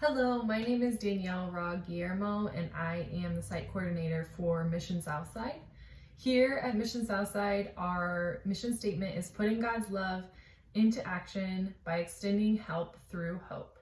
Hello, my name is Danielle Ra Guillermo, and I am the site coordinator for Mission Southside. Here at Mission Southside, our mission statement is putting God's love into action by extending help through hope.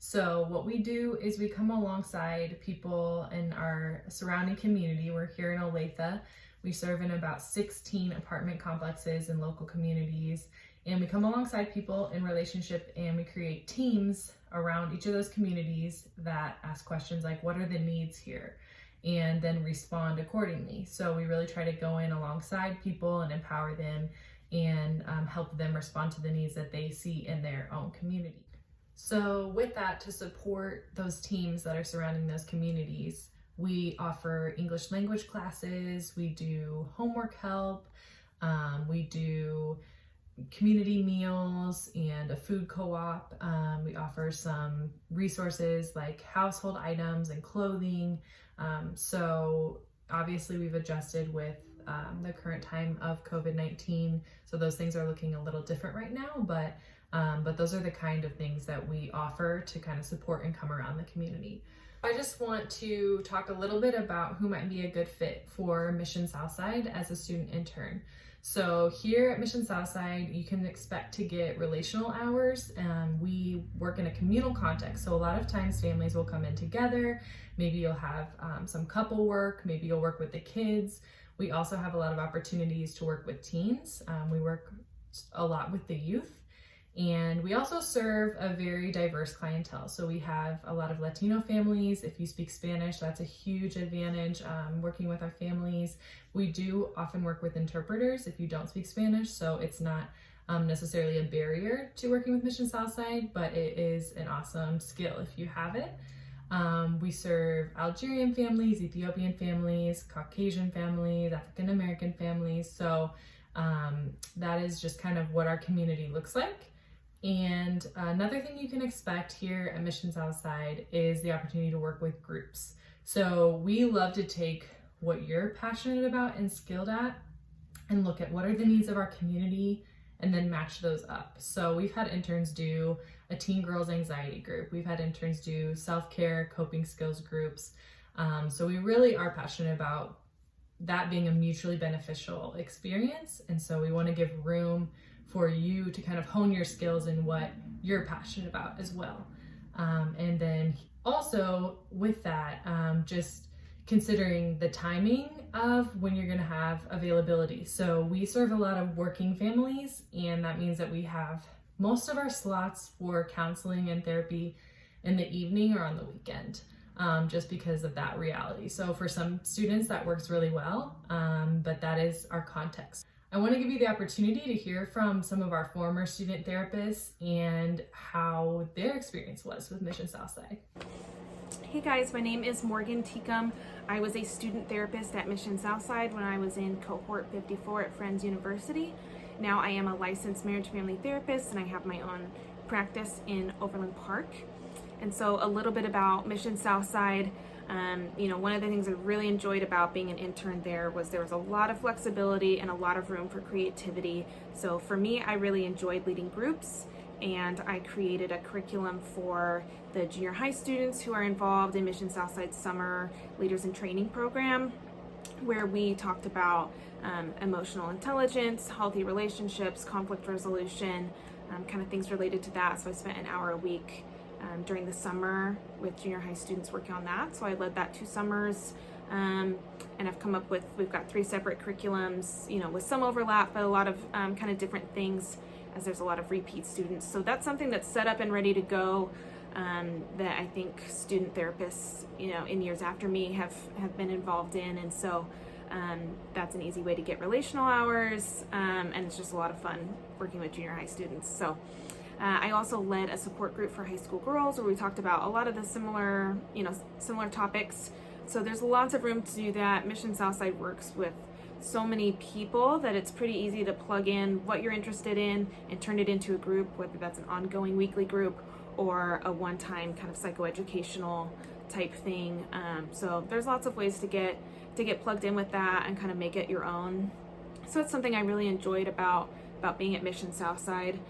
So what we do is we come alongside people in our surrounding community. We're here in Olathe. We serve in about 16 apartment complexes and local communities, and we come alongside people in relationship, and we create teams around each of those communities that ask questions like, what are the needs here? And then respond accordingly. So we really try to go in alongside people and empower them and help them respond to the needs that they see in their own community. So with that, to support those teams that are surrounding those communities, we offer English language classes, we do homework help, we do community meals and a food co-op. We offer some resources like household items and clothing. So obviously we've adjusted with the current time of COVID-19. So those things are looking a little different right now, but those are the kind of things that we offer to kind of support and come around the community. I just want to talk a little bit about who might be a good fit for Mission Southside as a student intern. So here at Mission Southside, you can expect to get relational hours. We work in a communal context. So a lot of times families will come in together. Maybe you'll have some couple work. Maybe you'll work with the kids. We also have a lot of opportunities to work with teens. We work a lot with the youth. And we also serve a very diverse clientele. So we have a lot of Latino families. If you speak Spanish, that's a huge advantage working with our families. We do often work with interpreters if you don't speak Spanish, so it's not necessarily a barrier to working with Mission Southside, but it is an awesome skill if you have it. We serve Algerian families, Ethiopian families, Caucasian families, African American families. So that is just kind of what our community looks like. And another thing you can expect here at Mission Southside is the opportunity to work with groups. So we love to take what you're passionate about and skilled at and look at what are the needs of our community and then match those up. So we've had interns do a teen girls anxiety group. We've had interns do self-care, coping skills groups. So we really are passionate about that being a mutually beneficial experience. And so we want to give room for you to kind of hone your skills in what you're passionate about as well. And then also with that, just considering the timing of when you're going to have availability. So we serve a lot of working families, and that means that we have most of our slots for counseling and therapy in the evening or on the weekend, just because of that reality. So for some students that works really well, but that is our context. I want to give you the opportunity to hear from some of our former student therapists and how their experience was with Mission Southside. Hey guys, my name is Morgan Teacom. I was a student therapist at Mission Southside when I was in cohort 54 at Friends University. Now I am a licensed marriage family therapist, and I have my own practice in Overland Park. And so a little bit about Mission Southside. One of the things I really enjoyed about being an intern there was a lot of flexibility and a lot of room for creativity. So for me, I really enjoyed leading groups, and I created a curriculum for the junior high students who are involved in Mission Southside's Summer Leaders in Training program, where we talked about emotional intelligence, healthy relationships, conflict resolution, kind of things related to that. So I spent an hour a week during the summer with junior high students working on that. So I led that 2 summers, and I've come up with, we've got 3 separate curriculums, with some overlap, but a lot of kind of different things, as there's a lot of repeat students. So that's something that's set up and ready to go, that I think student therapists, in years after me have been involved in. And so that's an easy way to get relational hours, and it's just a lot of fun working with junior high students. So I also led a support group for high school girls where we talked about a lot of the similar topics. So there's lots of room to do that. Mission Southside works with so many people that it's pretty easy to plug in what you're interested in and turn it into a group, whether that's an ongoing weekly group or a one-time kind of psychoeducational type thing. So there's lots of ways to get plugged in with that and kind of make it your own. So it's something I really enjoyed about being at Mission Southside.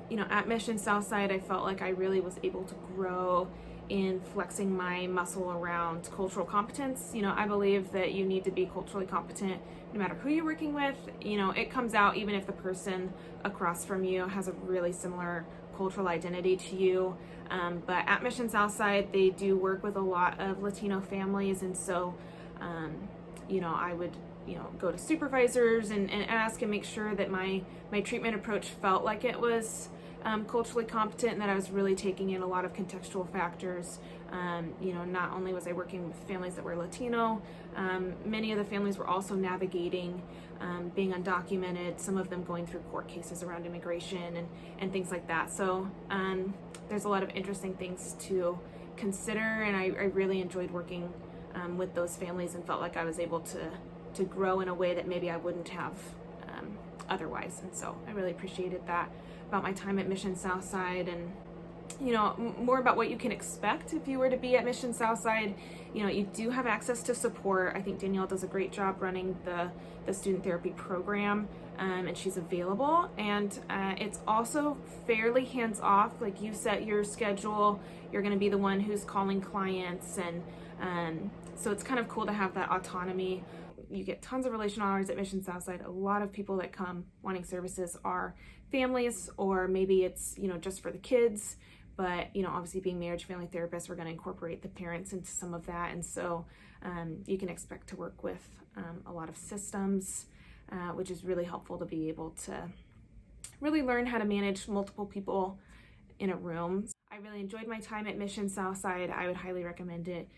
You know, at Mission Southside, I felt like I really was able to grow in flexing my muscle around cultural competence. You know, I believe that you need to be culturally competent no matter who you're working with. You know, it comes out even if the person across from you has a really similar cultural identity to you. But at Mission Southside, they do work with a lot of Latino families, and so, you know, I would, you know, go to supervisors and ask and make sure that my treatment approach felt like it was culturally competent, and that I was really taking in a lot of contextual factors. You know, not only was I working with families that were Latino, many of the families were also navigating being undocumented, some of them going through court cases around immigration and things like that. So there's a lot of interesting things to consider, and I really enjoyed working with those families and felt like I was able to grow in a way that maybe I wouldn't have otherwise. And so I really appreciated that about my time at Mission Southside. And you know, more about what you can expect if you were to be at Mission Southside. You know, you do have access to support. I think Danielle does a great job running the student therapy program, and she's available. And it's also fairly hands-off. Like, you set your schedule, you're going to be the one who's calling clients, and so it's kind of cool to have that autonomy. You get tons of relational hours at Mission Southside. A lot of people that come wanting services are families, or maybe it's, you know, just for the kids. But, you know, obviously being marriage family therapists, we're going to incorporate the parents into some of that. And so you can expect to work with a lot of systems, which is really helpful to be able to really learn how to manage multiple people in a room. I really enjoyed my time at Mission Southside. I would highly recommend it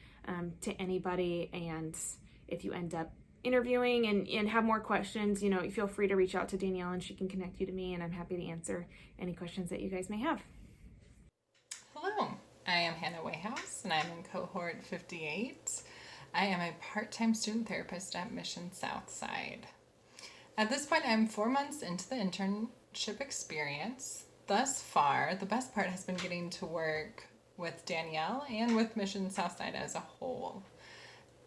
to anybody. And if you end up interviewing and have more questions, you know, you feel free to reach out to Danielle and she can connect you to me, and I'm happy to answer any questions that you guys may have. Hello, I am Hannah Wayhouse and I'm in cohort 58. I am a part-time student therapist at Mission Southside. At this point, I'm 4 months into the internship experience. Thus far, the best part has been getting to work with Danielle and with Mission Southside as a whole.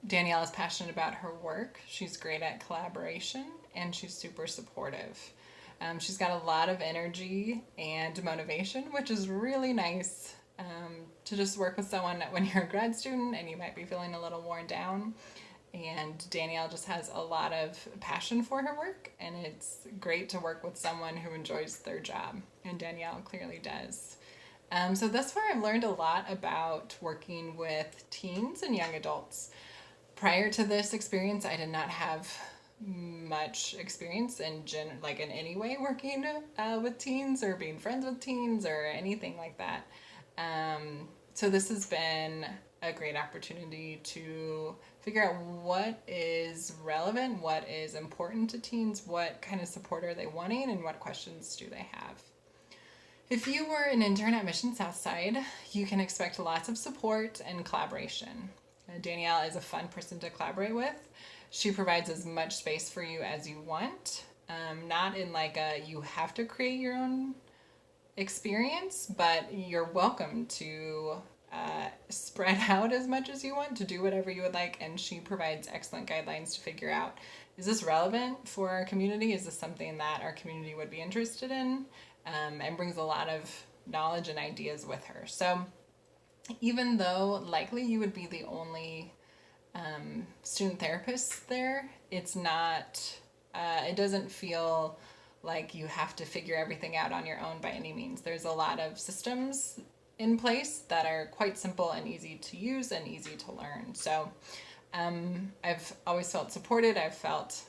Danielle is passionate about her work, she's great at collaboration, and she's super supportive. She's got a lot of energy and motivation, which is really nice to just work with someone when you're a grad student and you might be feeling a little worn down. And Danielle just has a lot of passion for her work, and it's great to work with someone who enjoys their job, and Danielle clearly does. So thus far, I've learned a lot about working with teens and young adults. Prior to this experience, I did not have much experience in any way working with teens or being friends with teens or anything like that. So this has been a great opportunity to figure out what is relevant, what is important to teens, what kind of support are they wanting, and what questions do they have. If you were an intern at Mission Southside, you can expect lots of support and collaboration. Danielle is a fun person to collaborate with. She provides as much space for you as you want, not in like a you have to create your own experience, but you're welcome to spread out as much as you want, to do whatever you would like, and she provides excellent guidelines to figure out, is this relevant for our community? Is this something that our community would be interested in? And brings a lot of knowledge and ideas with her. So even though likely you would be the only student therapist there, it's not, it doesn't feel like you have to figure everything out on your own by any means. There's a lot of systems in place that are quite simple and easy to use and easy to learn. So I've always felt supported. I've felt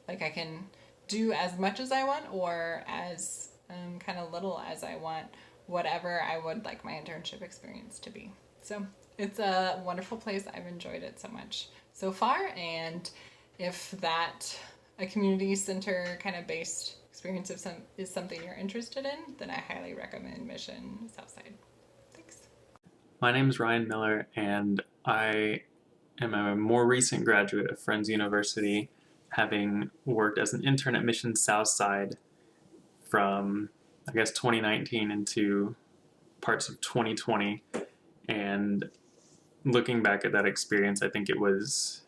like I can do as much as I want or as kind of little as I want, whatever I would like my internship experience to be. So it's a wonderful place. I've enjoyed it so much so far. And if that a community center kind of based experience is something you're interested in, then I highly recommend Mission Southside. Thanks. My name is Ryan Miller, and I am a more recent graduate of Friends University, having worked as an intern at Mission Southside from, I guess, 2019 into parts of 2020. And looking back at that experience, I think it was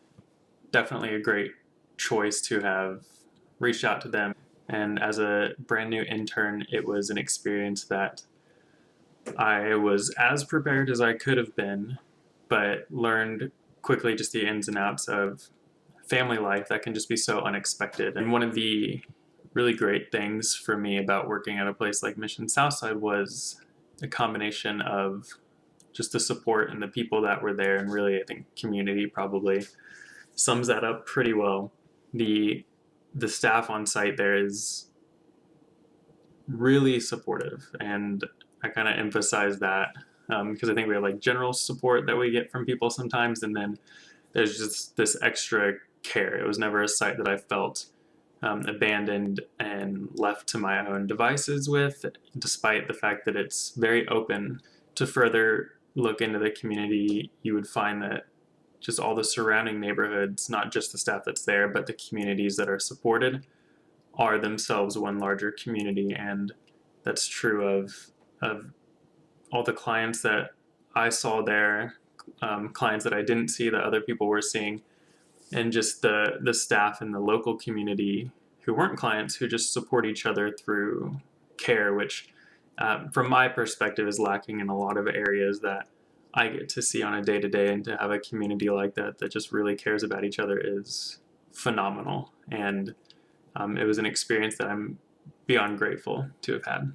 definitely a great choice to have reached out to them. And as a brand new intern, it was an experience that I was as prepared as I could have been, but learned quickly just the ins and outs of family life that can just be so unexpected. And one of the really great things for me about working at a place like Mission Southside was a combination of just the support and the people that were there, and really I think community probably sums that up pretty well. The staff on site there is really supportive, and I kind of emphasize that because I think we have like general support that we get from people sometimes, and then there's just this extra care. It was never a site that I felt abandoned and left to my own devices with, despite the fact that it's very open. To further look into the community, you would find that just all the surrounding neighborhoods, not just the staff that's there, but the communities that are supported, are themselves one larger community. And that's true of all the clients that I saw there, clients that I didn't see that other people were seeing, and just the staff in the local community who weren't clients, who just support each other through care, which from my perspective is lacking in a lot of areas that I get to see on a day-to-day. And to have a community like that that just really cares about each other is phenomenal. And it was an experience that I'm beyond grateful to have had.